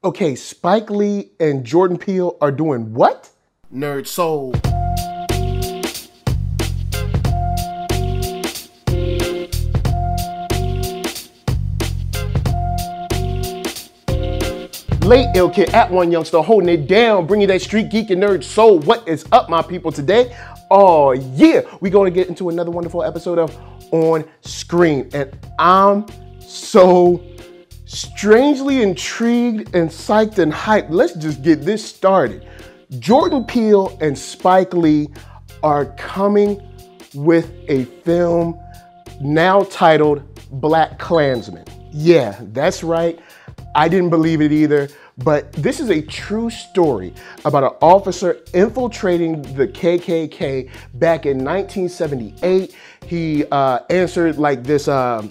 Okay, Spike Lee and Jordan Peele are doing what? NERDSoul. Late ill kid at one youngster holding it down, bringing that street geek and nerd soul. What is up, my people, today? Oh yeah, we're going to get into another wonderful episode of On Screen, and I'm so strangely intrigued and psyched and hyped. Let's just get this started. Jordan Peele and Spike Lee are coming with a film now titled Black Klansman. Yeah, that's right. I didn't believe it either, but this is a true story about an officer infiltrating the KKK back in 1978. He answered like this, I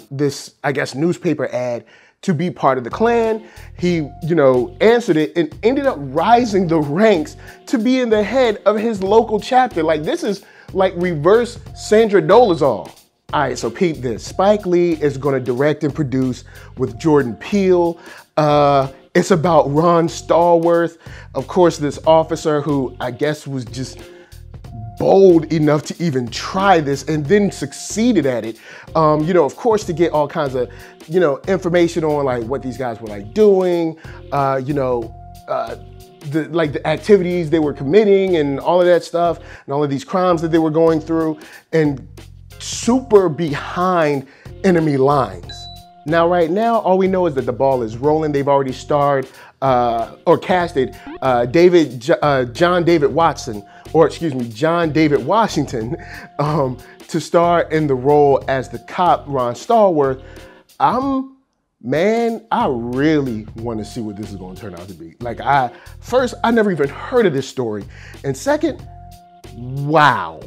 guess, newspaper ad to be part of the Klan. He, answered it and ended up rising the ranks to be in the head of his local chapter. Like, this is like reverse Sandra Dolezal. All right, so peep this. Spike Lee is going to direct and produce with Jordan Peele. It's about Ron Stallworth, of course, this officer who I guess was just bold enough to even try this and then succeeded at it. Of course, to get all kinds of, information on like what these guys were like doing, the activities they were committing and all of that stuff and all of these crimes that they were going through, and super behind enemy lines. Now, right now, all we know is that the ball is rolling. They've already starred or casted John David Washington to star in the role as the cop, Ron Stallworth. I really want to see what this is going to turn out to be. Like, first, I never even heard of this story. And second, wow.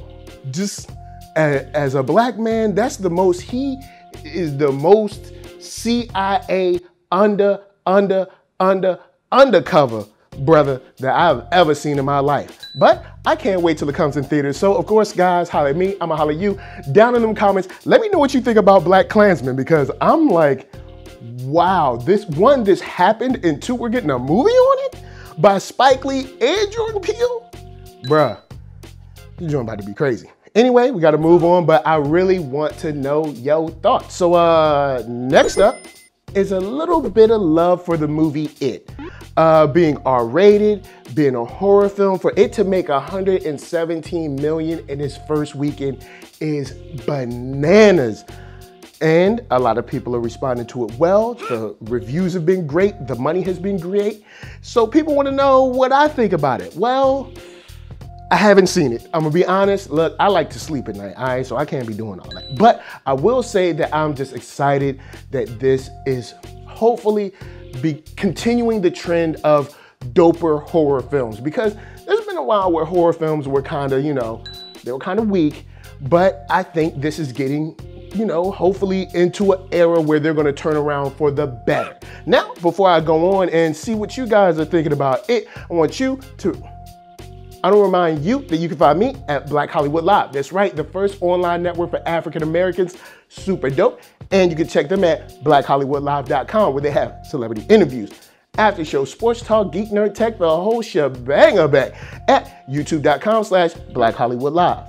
Just as a black man, he is the most CIA undercover brother that I've ever seen in my life. But I can't wait till it comes in theaters. So of course, guys, holler at me, I'ma holler at you. Down in them comments, let me know what you think about Black Klansman, because I'm like, wow, this happened, and two, we're getting a movie on it by Spike Lee and Jordan Peele? Bruh, you're doing about to be crazy. Anyway, we got to move on, but I really want to know your thoughts. So next up is a little bit of love for the movie It. Being R-rated, being a horror film, for it to make $117 million in its first weekend is bananas. And a lot of people are responding to it well. The reviews have been great. The money has been great. So people want to know what I think about it. Well, I haven't seen it. I'm gonna be honest. Look, I like to sleep at night, all right? So I can't be doing all that. But I will say that I'm just excited that this is hopefully continuing the trend of doper horror films, because there's been a while where horror films were kind of, they were kind of weak. But I think this is getting, hopefully into an era where they're gonna turn around for the better. Now, before I go on and see what you guys are thinking about it, I want to remind you that you can find me at Black Hollywood Live. That's right, the first online network for African Americans. Super dope. And you can check them at blackhollywoodlive.com, where they have celebrity interviews, after show, sports talk, geek, nerd, tech, the whole shebang back at youtube.com/blackhollywoodlive.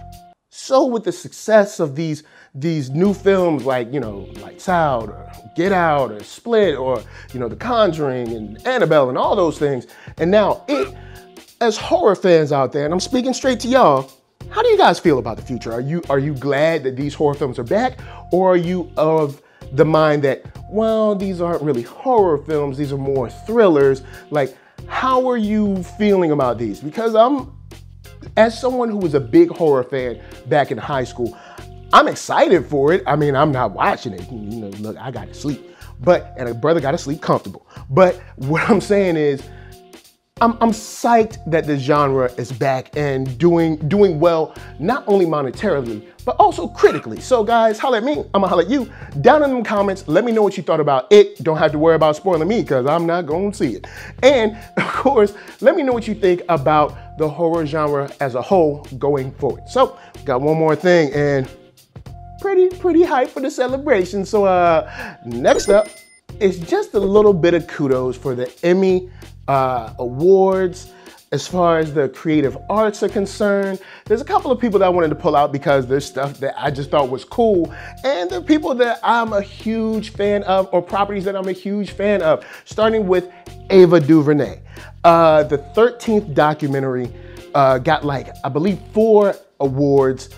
So with the success of these new films like, Lights Out or Get Out or Split or, The Conjuring and Annabelle and all those things, and now It, as horror fans out there, and I'm speaking straight to y'all, how do you guys feel about the future? Are you glad that these horror films are back? Or are you of the mind that, well, these aren't really horror films, these are more thrillers? Like, how are you feeling about these? Because as someone who was a big horror fan back in high school, I'm excited for it. I mean, I'm not watching it. Look, I gotta sleep. And a brother gotta sleep comfortable. But what I'm saying is, I'm psyched that the genre is back and doing well, not only monetarily, but also critically. So guys, holla at me, I'ma holla at you. Down in the comments, let me know what you thought about it. Don't have to worry about spoiling me, because I'm not gonna see it. And of course, let me know what you think about the horror genre as a whole going forward. So, got one more thing, and pretty hyped for the celebration. So next up, it's just a little bit of kudos for the Emmy Awards. As far as the creative arts are concerned, there's a couple of people that I wanted to pull out because there's stuff that I just thought was cool, and the people that I'm a huge fan of, or properties that I'm a huge fan of, starting with Ava DuVernay. The 13th documentary got like, I believe, 4 awards.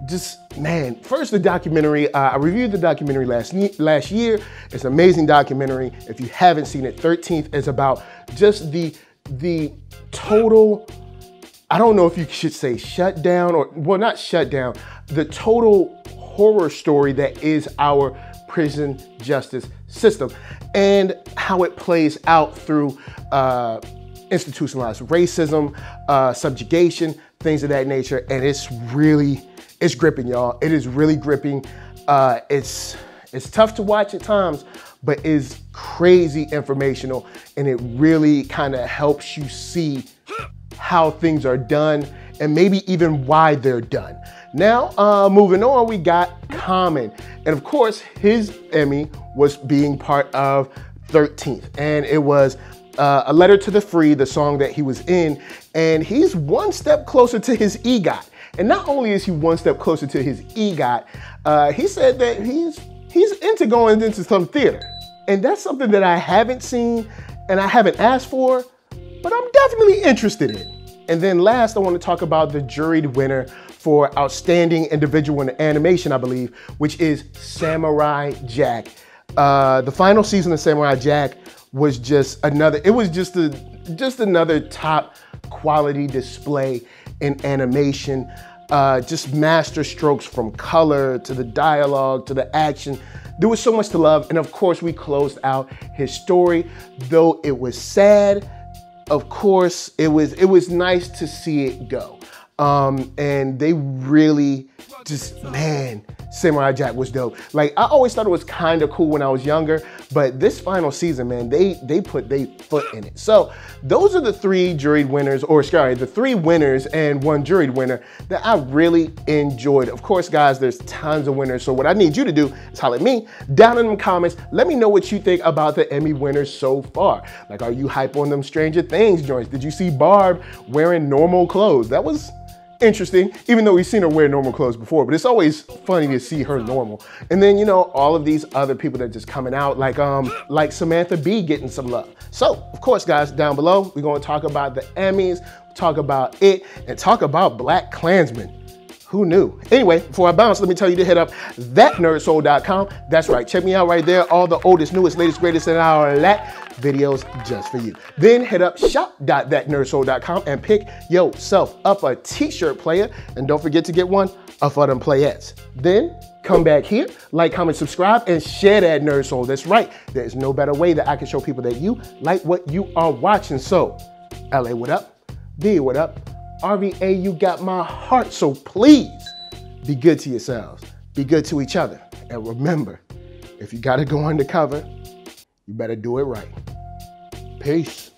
Just, man, first the documentary, I reviewed the documentary last year. It's an amazing documentary. If you haven't seen it, 13th is about just the total, I don't know if you should say shutdown, or, well, not shutdown, the total horror story that is our prison justice system and how it plays out through institutionalized racism, subjugation, things of that nature. And it's gripping, y'all. It is really gripping. It's tough to watch at times, but is crazy informational, and it really kind of helps you see how things are done and maybe even why they're done. Now, moving on, we got Common. And of course, his Emmy was being part of 13th. And it was A Letter to the Free, the song that he was in. And he's one step closer to his EGOT. And not only is he one step closer to his EGOT, he said that he's into going into some theater. And that's something that I haven't seen and I haven't asked for, but I'm definitely interested in. And then last, I want to talk about the juried winner for Outstanding Individual in Animation, I believe, which is Samurai Jack. The final season of Samurai Jack was just another, it was just another top quality display in animation. Just master strokes from color to the dialogue to the action. There was so much to love. And of course, we closed out his story. Though it was sad, of course, it was nice to see it go. And they really just, man, Samurai Jack was dope. Like, I always thought it was kind of cool when I was younger, but this final season, man, they put their foot in it. So those are the 3 juried winners, or sorry, the 3 winners and 1 juried winner that I really enjoyed. Of course, guys, there's tons of winners. So what I need you to do is holler at me down in the comments. Let me know what you think about the Emmy winners so far. Like, are you hype on them Stranger Things joints? Did you see Barb wearing normal clothes? That was interesting, even though we've seen her wear normal clothes before, but it's always funny to see her normal. And then, you know, all of these other people that are just coming out, like Samantha Bee getting some love. So, of course, guys, down below, we're going to talk about the Emmys, talk about it, and talk about Black Klansman. Who knew? Anyway, before I bounce, let me tell you to hit up thatnerdsoul.com. That's right, check me out right there. All the oldest, newest, latest, greatest, and all that videos just for you. Then hit up shop.thatnerdsoul.com and pick yourself up a t-shirt player. And don't forget to get one of them playettes. Then come back here, like, comment, subscribe, and share that Nerd Soul. That's right, there's no better way that I can show people that you like what you are watching. So, LA, what up? B, what up? RVA, you got my heart, so please be good to yourselves, be good to each other, and remember, if you gotta go undercover, you better do it right. Peace.